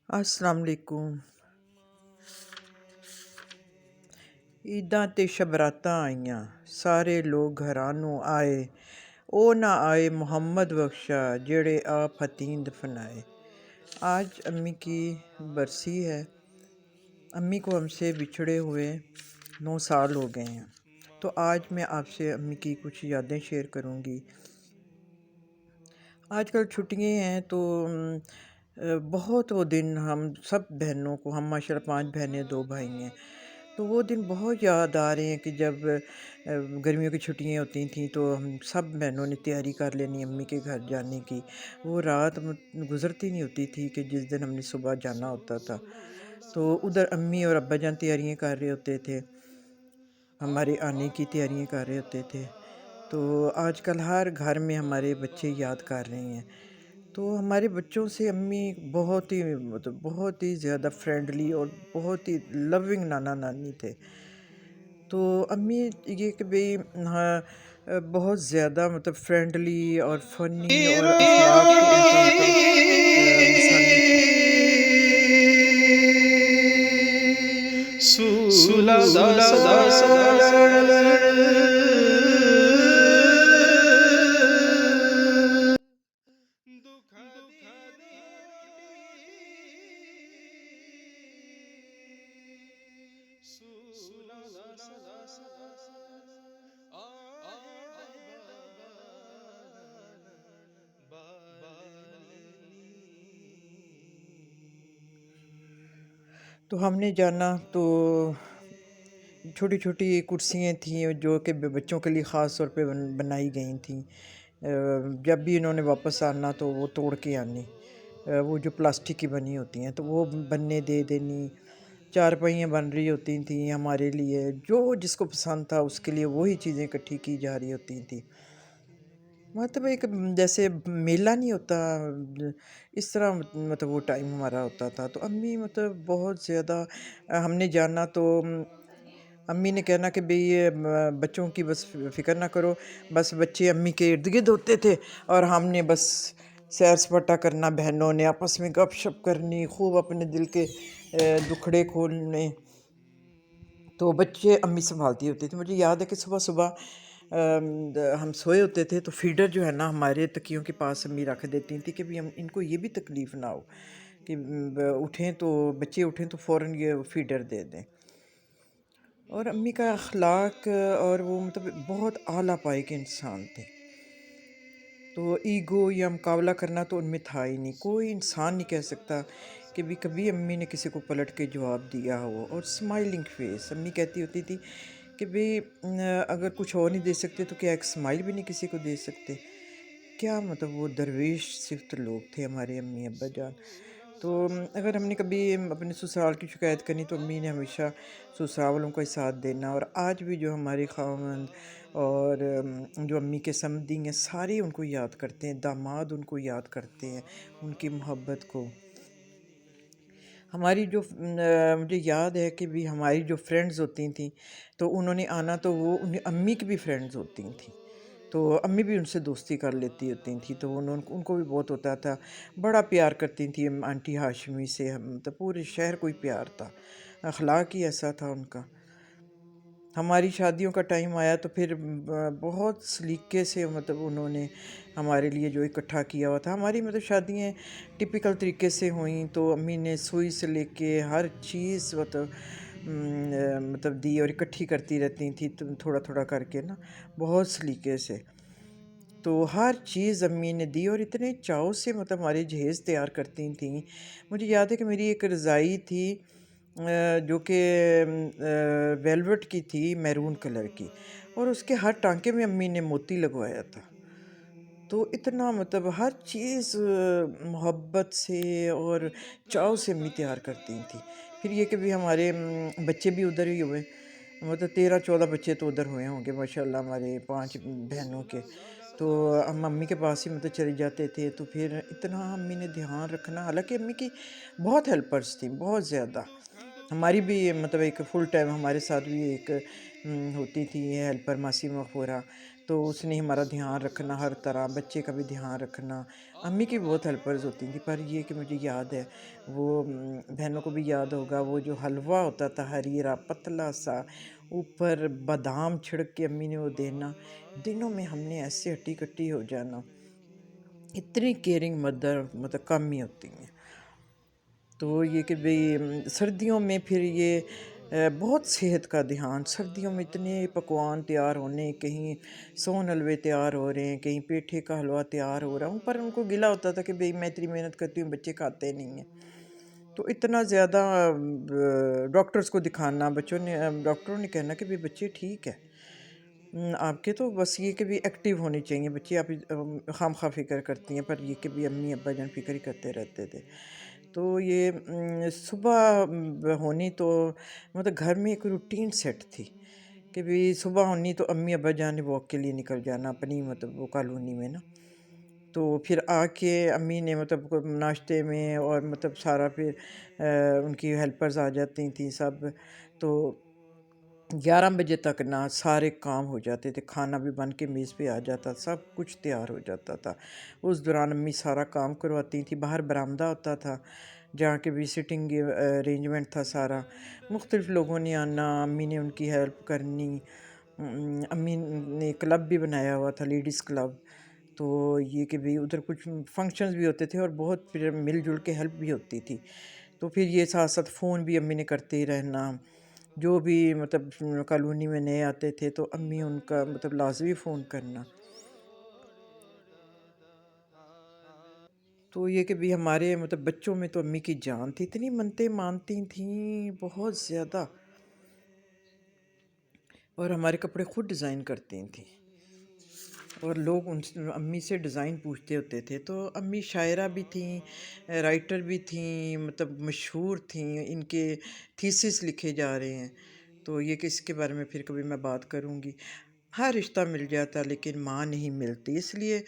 अस्सलाम वालेकुम। ਈਦਾਂ ਤੇ ਸ਼ਬਰਾਤਾਂ ਆਈਆਂ, ਸਾਰੇ ਲੋਕ ਘਰਾਂ ਨੂੰ ਆਏ। ਉਹ ਨਾ आए मोहम्मद बख्शा जेड़े आप हतीं दफनाए। आज अम्मी की बरसी है। अम्मी को हमसे बिछड़े हुए 9 साल हो गए हैं। तो आज मैं आपसे अम्मी की कुछ यादें शेयर करूँगी। आजकल छुट्टियाँ हैं तो बहुत वो दिन हम सब बहनों को, हम माशाल्लाह 5 बहनें 2 भाई हैं, तो वो दिन बहुत याद आ रहे हैं कि जब गर्मियों की छुट्टियाँ होती थीं तो हम सब बहनों ने तैयारी कर लेनी अम्मी के घर जाने की। वो रात गुज़रती नहीं होती थी कि जिस दिन हमने सुबह जाना होता था, तो उधर अम्मी और अब्बा जान तैयारियाँ कर रहे होते थे, हमारे आने की तैयारियाँ कर रहे होते थे। तो आजकल हर घर में हमारे बच्चे याद कर रहे हैं। तो हमारे बच्चों से अम्मी बहुत ही मतलब बहुत ही ज़्यादा फ्रेंडली और बहुत ही लविंग नाना नानी थे। तो अम्मी ये कि भाई हाँ, बहुत ज़्यादा मतलब फ्रेंडली और फ़नी और अखलाक तो उनका मतलब मिसाली तो हमने जाना तो छोटी छोटी कुर्सियाँ थीं जो कि बच्चों के लिए ख़ास तौर पे बनाई गई थीं। जब भी इन्होंने वापस आना तो वो तोड़ के आनी, वो जो प्लास्टिक की बनी होती हैं तो वो बनने दे देनी। चारपाइयाँ बन रही होती थी हमारे लिए, जो जिसको पसंद था उसके लिए वही चीज़ें इकट्ठी की जा रही होती थी। मतलब एक जैसे मेला नहीं होता, इस तरह मतलब वो टाइम हमारा होता था। तो अम्मी मतलब बहुत ज़्यादा हमने जाना तो अम्मी ने कहना कि भाई ये बच्चों की बस फ़िक्र ना करो, बस बच्चे अम्मी के इर्द गिर्द होते थे और हमने बस सैर सपाटा करना, बहनों ने आपस में गपशप करनी, खूब अपने दिल के दुखड़े खोलने। तो बच्चे अम्मी संभालती होती थी। मुझे याद है कि सुबह सुबह हम सोए होते थे तो फीडर जो है ना हमारे तकियों के पास अम्मी रख देती थी कि भी हम इनको ये भी तकलीफ़ ना हो कि उठें तो बच्चे उठें तो फ़ौरन ये फीडर दे दें। और अम्मी का अखलाक और वो मतलब बहुत आला पाए के इंसान थे। तो ईगो या मुकाबला करना तो उनमें था ही नहीं। कोई इंसान नहीं कह सकता कि भी कभी अम्मी ने किसी को पलट के जवाब दिया हो। और स्माइलिंग फेस, अम्मी कहती होती थी कि भाई अगर कुछ और नहीं दे सकते तो क्या एक स्माइल भी नहीं किसी को दे सकते। क्या मतलब वो दरवेश सिफ्त लोग थे हमारे अम्मी अब्बा जान। तो अगर हमने कभी अपने ससुराल की शिकायत करनी तो अम्मी ने हमेशा ससुराल वालों का ही साथ देना। और आज भी जो हमारे खावंद और जो अम्मी के समधी हैं सारे उनको याद करते हैं, दामाद उनको याद करते हैं, उनकी मोहब्बत को। हमारी जो मुझे याद है कि भी हमारी जो फ्रेंड्स होती थी तो उन्होंने आना तो वो उन्हें अम्मी की भी फ्रेंड्स होती थी, तो अम्मी भी उनसे दोस्ती कर लेती होती थी। तो उनको भी बहुत होता था, बड़ा प्यार करती थी आंटी हाशमी से। हम तो पूरे शहर को ही प्यार था, अखलाक ही ऐसा था उनका। हमारी शादियों का टाइम आया तो फिर बहुत सलीके से मतलब उन्होंने हमारे लिए जो इकट्ठा किया हुआ था। हमारी मतलब शादियाँ टिपिकल तरीके से हुई तो अम्मी ने सुई से लेके हर चीज़ मतलब दी और इकट्ठी करती रहती थी तो थोड़ा थोड़ा करके ना, बहुत सलीके से। तो हर चीज़ अम्मी ने दी और इतने चाव से मतलब हमारे जहेज़ तैयार करती थी। मुझे याद है कि मेरी एक रज़ाई थी جو کہ ویلوٹ کی تھی، میرون کلر کی، اور اس کے ہر ٹانکے میں امی نے موتی لگوایا تھا۔ تو اتنا مطلب ہر چیز محبت سے اور چاؤ سے امی تیار کرتی تھیں۔ پھر یہ کہ بھی ہمارے بچے بھی ادھر ہی ہوئے، مطلب 13-14 بچے تو ادھر ہوئے ہوں گے ماشاءاللہ ہمارے 5 بہنوں کے۔ تو ہم امی کے پاس ہی مطلب چلے جاتے تھے، تو پھر اتنا امی نے دھیان رکھنا، حالانکہ امی کی بہت ہیلپرس تھیں، بہت زیادہ۔ ہماری بھی مطلب ایک فل ٹائم ہمارے ساتھ بھی ایک ہوتی تھی ہیلپر ماسی مغفورہ، تو اس نے ہمارا دھیان رکھنا، ہر طرح بچے کا بھی دھیان رکھنا۔ امی کی بہت ہیلپرز ہوتی تھیں، پر یہ کہ مجھے یاد ہے، وہ بہنوں کو بھی یاد ہوگا، وہ جو حلوہ ہوتا تھا ہریرا پتلا سا، اوپر بادام چھڑک کے امی نے وہ دینا، دنوں میں ہم نے ایسے ہٹی کٹی ہو جانا۔ اتنی کیئرنگ مدر مطلب کم ہی ہوتی ہیں۔ تو یہ کہ بھئی سردیوں میں پھر یہ بہت صحت کا دھیان، سردیوں میں اتنے پکوان تیار ہونے، کہیں سون حلوے تیار ہو رہے ہیں، کہیں پیٹھے کا حلوہ تیار ہو رہا ہوں، پر ان کو گلہ ہوتا تھا کہ بھئی میں اتنی محنت کرتی ہوں، بچے کھاتے نہیں ہیں۔ تو اتنا زیادہ ڈاکٹرز کو دکھانا، ڈاکٹروں نے کہنا کہ بھئی بچے ٹھیک ہے آپ کے، تو بس یہ کہ بھی ایکٹیو ہونے چاہیے بچے، آپ خام خواہ فکر کرتی ہیں، پر یہ کہ بھی امی ابا جان فکر ہی کرتے رہتے تھے۔ تو یہ صبح ہونی تو مطلب گھر میں ایک روٹین سیٹ تھی کہ بھی صبح ہونی تو امی ابا جان نے واک کے لیے نکل جانا اپنی مطلب وہ کالونی میں نا، تو پھر آ کے امی نے مطلب ناشتے میں اور مطلب سارا پھر ان کی ہیلپرز آ جاتی تھیں سب، تو 11 بجے تک نا سارے کام ہو جاتے تھے، کھانا بھی بن کے میز پہ آ جاتا، سب کچھ تیار ہو جاتا تھا۔ اس دوران امی سارا کام کرواتی تھیں، باہر برآمدہ ہوتا تھا جہاں کے بھی سٹنگ ارینجمنٹ تھا سارا، مختلف لوگوں نے آنا، امی نے ان کی ہیلپ کرنی۔ امی نے کلب بھی بنایا ہوا تھا، لیڈیز کلب، تو یہ کہ بھی ادھر کچھ فنکشنز بھی ہوتے تھے اور بہت پھر مل جل کے ہیلپ بھی ہوتی تھی۔ تو پھر یہ ساتھ ساتھ فون بھی امی نے کرتے ہی رہنا، جو بھی مطلب کالونی میں نئے آتے تھے تو امی ان کا مطلب لازمی فون کرنا۔ تو یہ کہ بھی ہمارے مطلب بچوں میں تو امی کی جان تھی، اتنی منتیں مانتی تھیں بہت زیادہ، اور ہمارے کپڑے خود ڈیزائن کرتی تھیں، اور لوگ ان سے امی سے ڈیزائن پوچھتے ہوتے تھے۔ تو امی شاعرہ بھی تھیں، رائٹر بھی تھیں، مطلب مشہور تھیں، ان کے تھیسس لکھے جا رہے ہیں، تو یہ کہ اس کے بارے میں پھر کبھی میں بات کروں گی۔ ہر رشتہ مل جاتا لیکن ماں نہیں ملتی، اس لیے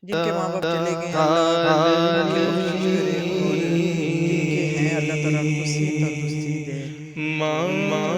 جن کے ماں باپ چلے گئے ہیں اللہ ان کی بخشش کرے، اور جن کے ہیں اللہ تعالیٰ ان کو صحت تندرستی دے۔ تو